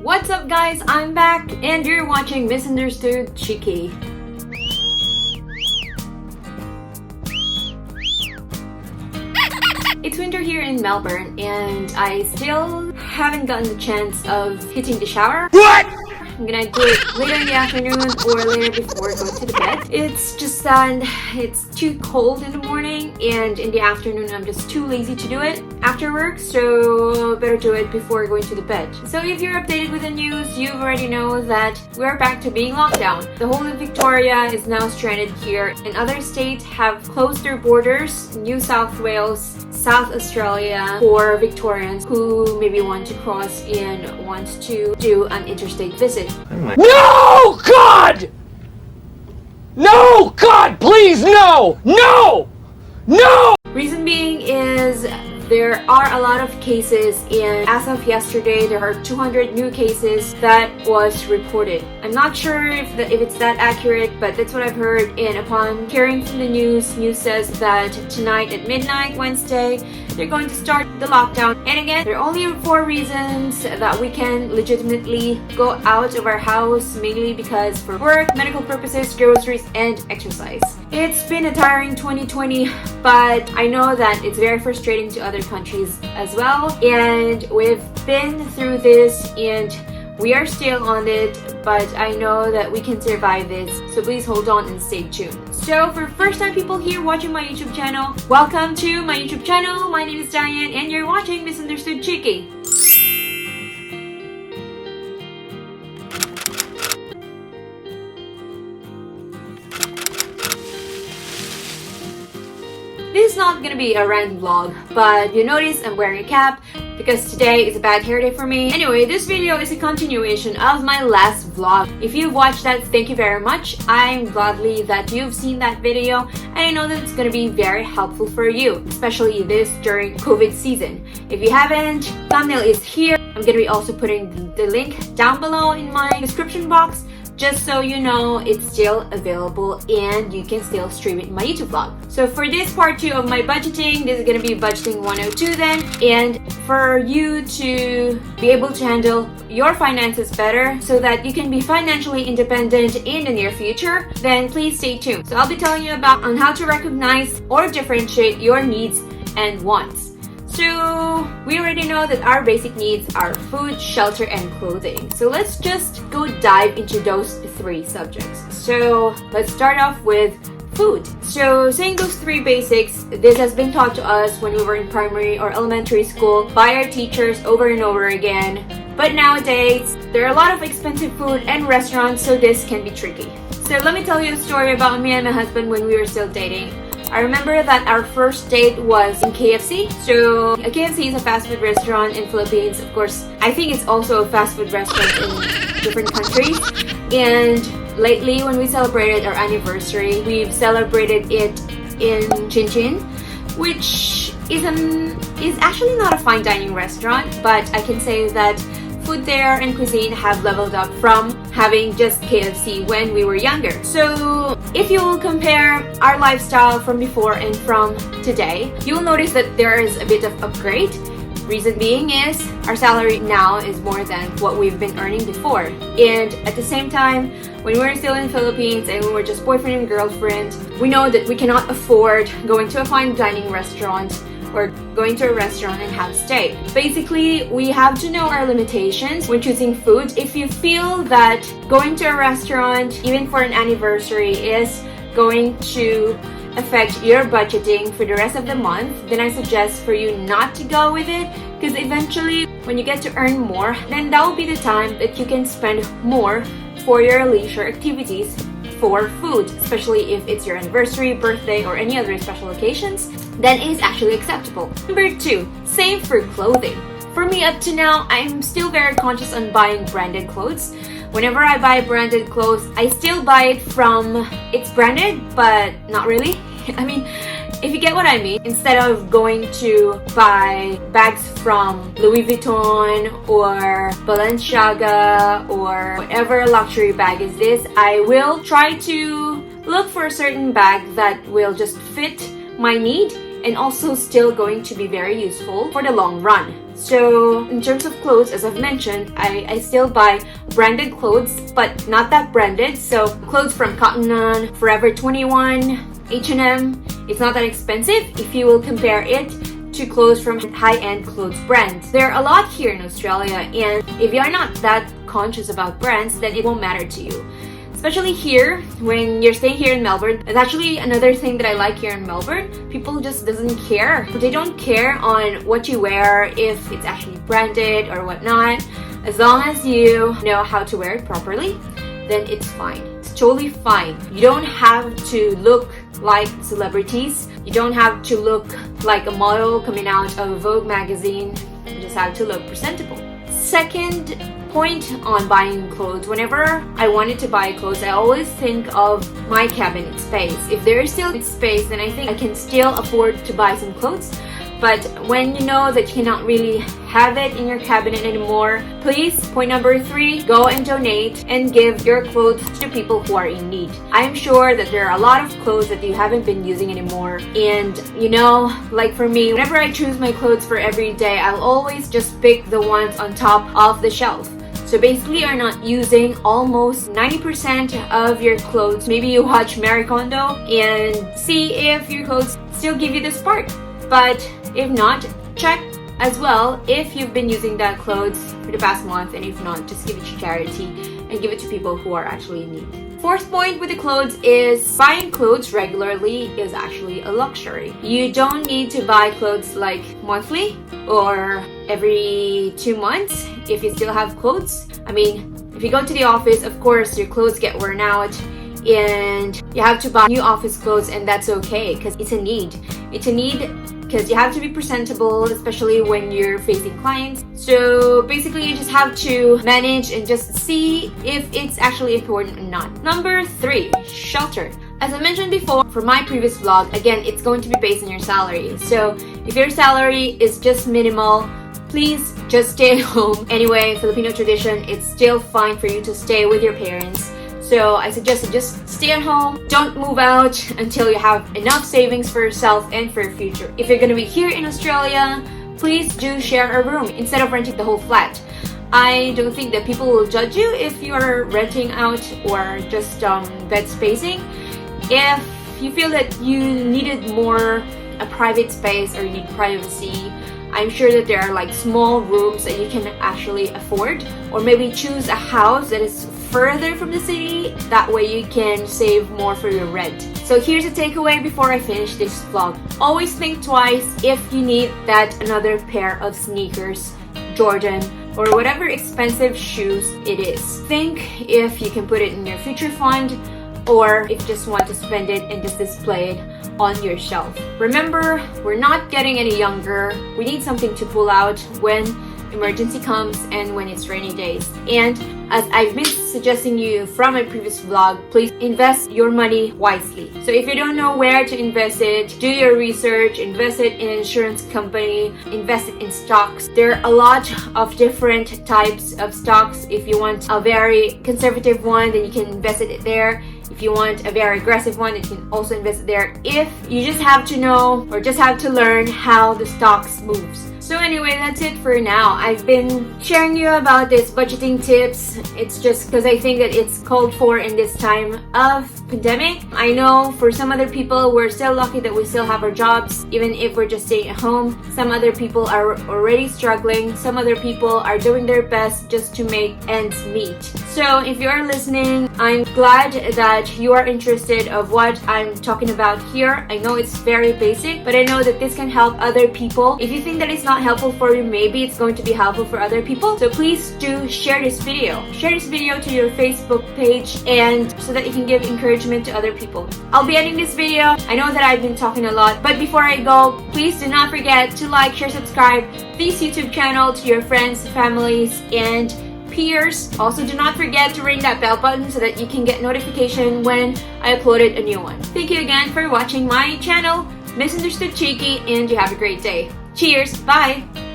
What's up guys, I'm back and you're watching Misunderstood Cheeky. It's winter here in Melbourne and I still haven't gotten the chance of hitting the shower. What? I'm gonna do it later in the afternoon or later before going to the bed. It's just that it's too cold in the morning and in the afternoon I'm just too lazy to do it after work, so better do it before going to the bed. So if you're updated with the news, you already know that we're back to being locked down. The whole of Victoria is now stranded here and other states have closed their borders. New South Wales, South Australia for Victorians who maybe want to cross and want to do an interstate visit. No, God! No, God, please, no! No! No! Reason being is there are a lot of cases and as of yesterday there are 200 new cases that was reported. I'm not sure if it's that accurate, but that's what I've heard, and upon hearing from the news says that tonight at midnight Wednesday they're going to start the lockdown. And again, there are only 4 reasons that we can legitimately go out of our house, mainly because for work, medical purposes, groceries, and exercise. It's been a tiring 2020, but I know that it's very frustrating to other countries as well. And we've been through this and we are still on it, but I know that we can survive this. So please hold on and stay tuned. So for first time people here watching my YouTube channel, welcome to my YouTube channel. My name is Diane and you're watching Misunderstood Cheeky. This is not gonna be a random vlog, but you notice I'm wearing a cap because today is a bad hair day for me. Anyway, this video is a continuation of my last vlog. If you've watched that, thank you very much. I'm gladly that you've seen that video and I know that it's gonna be very helpful for you, especially this during COVID season. If you haven't, thumbnail is here. I'm gonna be also putting the link down below in my description box, just so you know it's still available and you can still stream it in my YouTube vlog. So for this part 2 of my budgeting, this is gonna be budgeting 102 then, and for you to be able to handle your finances better so that you can be financially independent in the near future, then please stay tuned. So I'll be telling you about on how to recognize or differentiate your needs and wants. So we already know that our basic needs are food, shelter, and clothing. So let's just go dive into those 3 subjects. So let's start off with food. So saying those 3 basics, this has been taught to us when we were in primary or elementary school by our teachers over and over again. But nowadays, there are a lot of expensive food and restaurants, so this can be tricky. So let me tell you a story about me and my husband when we were still dating. I remember that our first date was in KFC. So a KFC is a fast food restaurant in Philippines. Of course, I think it's also a fast food restaurant in different countries. And lately, when we celebrated our anniversary, we've celebrated it in Chin Chin, which is actually not a fine dining restaurant, but I can say that food there and cuisine have leveled up from having just KFC when we were younger. So if you will compare our lifestyle from before and from today, you'll notice that there is a bit of upgrade. Reason being is our salary now is more than what we've been earning before. And at the same time, when we were still in the Philippines and we were just boyfriend and girlfriend, we know that we cannot afford going to a fine dining restaurant or going to a restaurant and have steak. Basically, we have to know our limitations when choosing food. If you feel that going to a restaurant, even for an anniversary, is going to affect your budgeting for the rest of the month, then I suggest for you not to go with it, because eventually when you get to earn more, then that will be the time that you can spend more for your leisure activities for food, especially if it's your anniversary, birthday, or any other special occasions, then it is actually acceptable. Number 2, same for clothing. For me, up to now, I'm still very conscious on buying branded clothes. Whenever I buy branded clothes, I still buy it from, it's branded, but not really. I mean, if you get what I mean, instead of going to buy bags from Louis Vuitton or Balenciaga or whatever luxury bag is this, I will try to look for a certain bag that will just fit my need and also still going to be very useful for the long run. So in terms of clothes, as I've mentioned, I still buy branded clothes, but not that branded. So clothes from Cotton On, Forever 21, H&M, it's not that expensive if you will compare it to clothes from high-end clothes brands. There are a lot here in Australia, and if you are not that conscious about brands, then it won't matter to you. Especially here, when you're staying here in Melbourne. It's actually another thing that I like here in Melbourne. People just doesn't care. They don't care on what you wear, if it's actually branded or whatnot. As long as you know how to wear it properly, then it's fine. It's totally fine. You don't have to look like celebrities. You don't have to look like a model coming out of a Vogue magazine. You just have to look presentable. Second point on buying clothes. Whenever I wanted to buy clothes, I always think of my cabinet space. If there is still space, then I think I can still afford to buy some clothes. But when you know that you cannot really have it in your cabinet anymore, please, point number 3, go and donate and give your clothes to people who are in need. I'm sure that there are a lot of clothes that you haven't been using anymore. And you know, like for me, whenever I choose my clothes for every day, I'll always just pick the ones on top of the shelf. So basically, you're not using almost 90% of your clothes. Maybe you watch Marie Kondo and see if your clothes still give you the spark. But if not, check as well if you've been using that clothes for the past month, and if not, just give it to charity and give it to people who are actually in need. Fourth point with the clothes is buying clothes regularly is actually a luxury. You don't need to buy clothes like monthly or every 2 months if you still have clothes. I mean, if you go to the office, of course, your clothes get worn out and you have to buy new office clothes, and that's okay because it's a need. It's a need because you have to be presentable, especially when you're facing clients. So basically, you just have to manage and just see if it's actually important or not. Number 3, shelter. As I mentioned before for my previous vlog, again, it's going to be based on your salary. So if your salary is just minimal, please just stay at home. Anyway, Filipino tradition, it's still fine for you to stay with your parents. So I suggest to just stay at home. Don't move out until you have enough savings for yourself and for your future. If you're gonna be here in Australia, please do share a room instead of renting the whole flat. I don't think that people will judge you if you're renting out or just bed spacing. If you feel that you needed more a private space or you need privacy, I'm sure that there are like small rooms that you can actually afford, or maybe choose a house that is further from the city. That way you can save more for your rent. So here's a takeaway before I finish this vlog. Always think twice if you need that another pair of sneakers, Jordan, or whatever expensive shoes it is. Think if you can put it in your future fund, or if you just want to spend it and just display it on your shelf. Remember, we're not getting any younger. We need something to pull out when emergency comes and when it's rainy days. And as I've been suggesting you from my previous vlog, please invest your money wisely. So if you don't know where to invest it, do your research, invest it in an insurance company, invest it in stocks. There are a lot of different types of stocks. If you want a very conservative one, then you can invest it there. If you want a very aggressive one, you can also invest it there. If you just have to know or just have to learn how the stocks moves. So anyway, that's it for now. I've been sharing you about this budgeting tips. It's just because I think that it's called for in this time of pandemic. I know for some other people, we're still lucky that we still have our jobs, even if we're just staying at home. Some other people are already struggling. Some other people are doing their best just to make ends meet. So if you are listening, I'm glad that you are interested of what I'm talking about here. I know it's very basic, but I know that this can help other people. If you think that it's not helpful for you, maybe it's going to be helpful for other people. So please do share this video. Share this video to your Facebook page, and so that you can give encouragement to other people. I'll be ending this video. I know that I've been talking a lot, but before I go, please do not forget to like, share, subscribe this YouTube channel to your friends, families, and peers. Also, do not forget to ring that bell button so that you can get notification when I uploaded a new one. Thank you again for watching my channel, Misunderstood Cheeky, and you have a great day. Cheers! Bye!